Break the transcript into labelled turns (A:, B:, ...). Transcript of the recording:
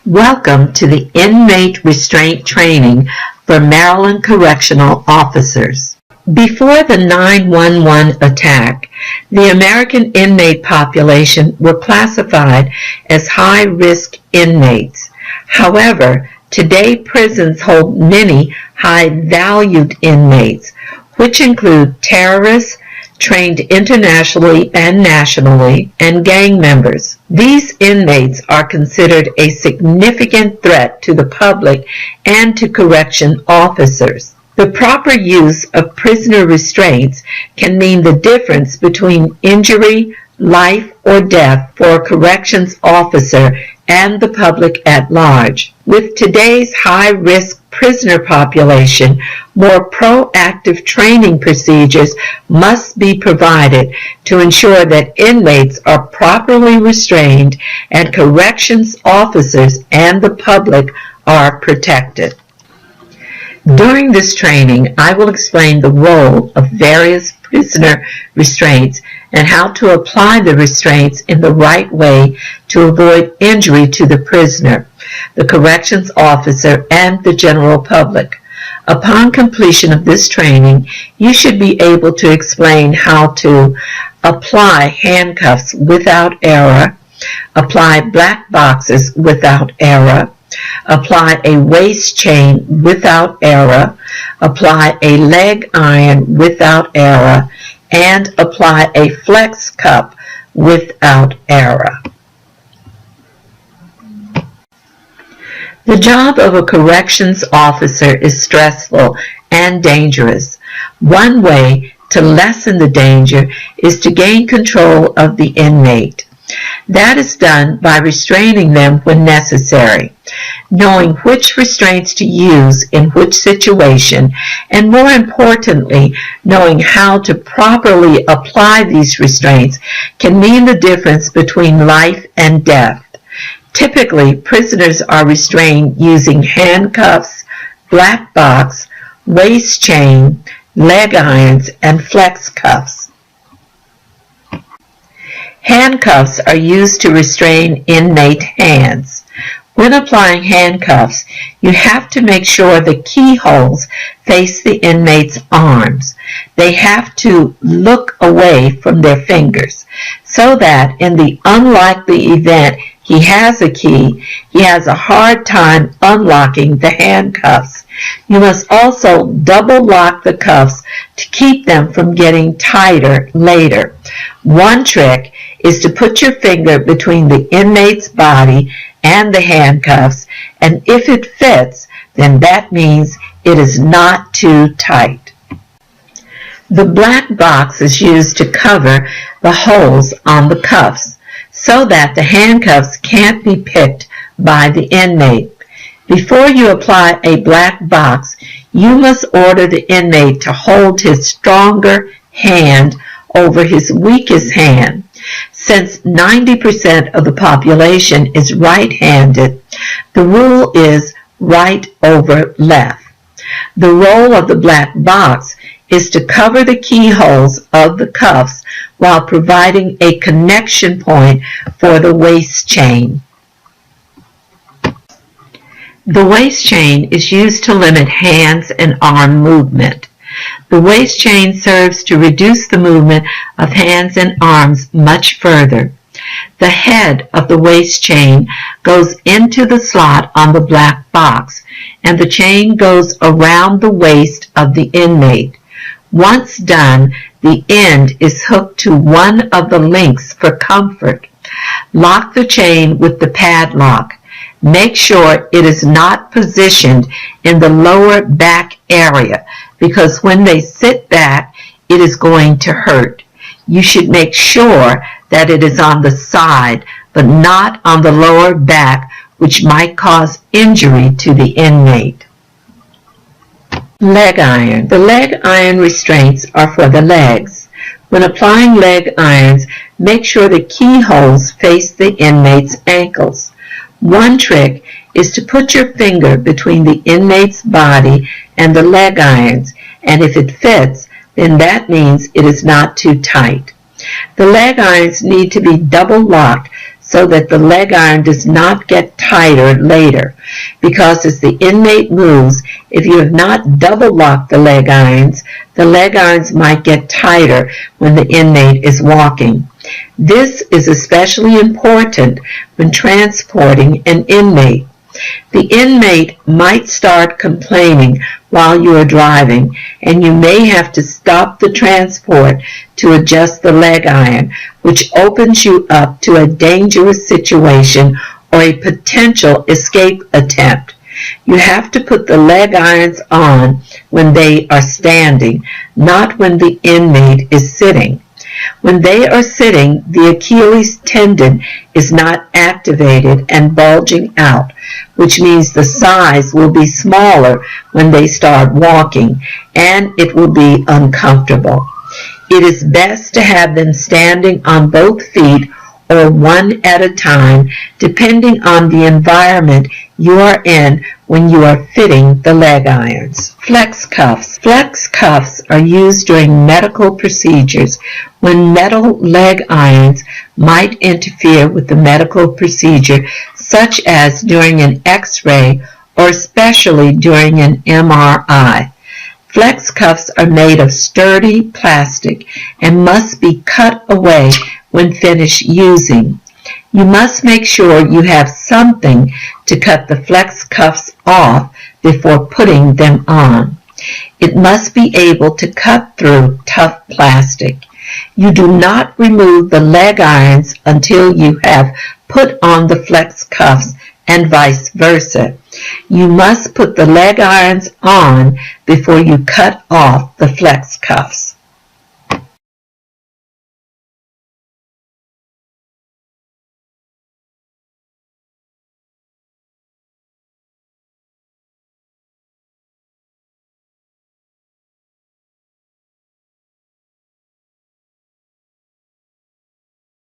A: Welcome to the Inmate Restraint Training for Maryland Correctional Officers. Before the 9/11 attack, the American inmate population were classified as high-risk inmates. However, today prisons hold many high-valued inmates, which include terrorists, trained internationally and nationally, and gang members. These inmates are considered a significant threat to the public and to correction officers. The proper use of prisoner restraints can mean the difference between injury, life, or death for a corrections officer and the public at large. With today's high-risk prisoner population, more proactive training procedures must be provided to ensure that inmates are properly restrained and corrections officers and the public are protected. During this training, I will explain the role of various prisoner restraints and how to apply the restraints in the right way to avoid injury to the prisoner, the corrections officer, and the general public. Upon completion of this training, you should be able to explain how to apply handcuffs without error, apply black boxes without error, apply a waist chain without error, apply a leg iron without error, and apply a flex cup without error. The job of a corrections officer is stressful and dangerous. One way to lessen the danger is to gain control of the inmate. That is done by restraining them when necessary, knowing which restraints to use in which situation, and more importantly, knowing how to properly apply these restraints can mean the difference between life and death. Typically, prisoners are restrained using handcuffs, black box, waist chain, leg irons, and flex cuffs. Handcuffs are used to restrain inmate hands. When applying handcuffs, you have to make sure the keyholes face the inmate's arms. They have to look away from their fingers so that in the unlikely event he has a key, he has a hard time unlocking the handcuffs. You must also double lock the cuffs to keep them from getting tighter later. One trick is to put your finger between the inmate's body and the handcuffs, and if it fits, then that means it is not too tight. The black box is used to cover the holes on the cuffs so that the handcuffs can't be picked by the inmate. Before you apply a black box, you must order the inmate to hold his stronger hand over his weakest hand. Since 90% of the population is right-handed, the rule is right over left. The role of the black box is to cover the keyholes of the cuffs while providing a connection point for the waist chain. The waist chain is used to limit hands and arm movement. The waist chain serves to reduce the movement of hands and arms much further. The head of the waist chain goes into the slot on the black box, and the chain goes around the waist of the inmate. Once done, the end is hooked to one of the links for comfort. Lock the chain with the padlock. Make sure it is not positioned in the lower back area, because when they sit back, it is going to hurt. You should make sure that it is on the side, but not on the lower back, which might cause injury to the inmate. Leg iron. The leg iron restraints are for the legs. When applying leg irons, make sure the keyholes face the inmate's ankles. One trick is to put your finger between the inmate's body and the leg irons, and if it fits, then that means it is not too tight. The leg irons need to be double locked so that the leg iron does not get tighter later, because as the inmate moves, if you have not double locked the leg irons might get tighter when the inmate is walking. This is especially important when transporting an inmate. The inmate might start complaining while you are driving, and you may have to stop the transport to adjust the leg iron, which opens you up to a dangerous situation or a potential escape attempt. You have to put the leg irons on when they are standing, not when the inmate is sitting. When they are sitting, the Achilles tendon is not activated and bulging out, which means the size will be smaller when they start walking, and it will be uncomfortable. It is best to have them standing on both feet or one at a time, depending on the environment you are in when you are fitting the leg irons. Flex cuffs. Flex cuffs are used during medical procedures when metal leg irons might interfere with the medical procedure, such as during an X-ray or especially during an MRI. Flex cuffs are made of sturdy plastic and must be cut away when finished using. You must make sure you have something to cut the flex cuffs off before putting them on. It must be able to cut through tough plastic. You do not remove the leg irons until you have put on the flex cuffs and vice versa. You must put the leg irons on before you cut off the flex cuffs.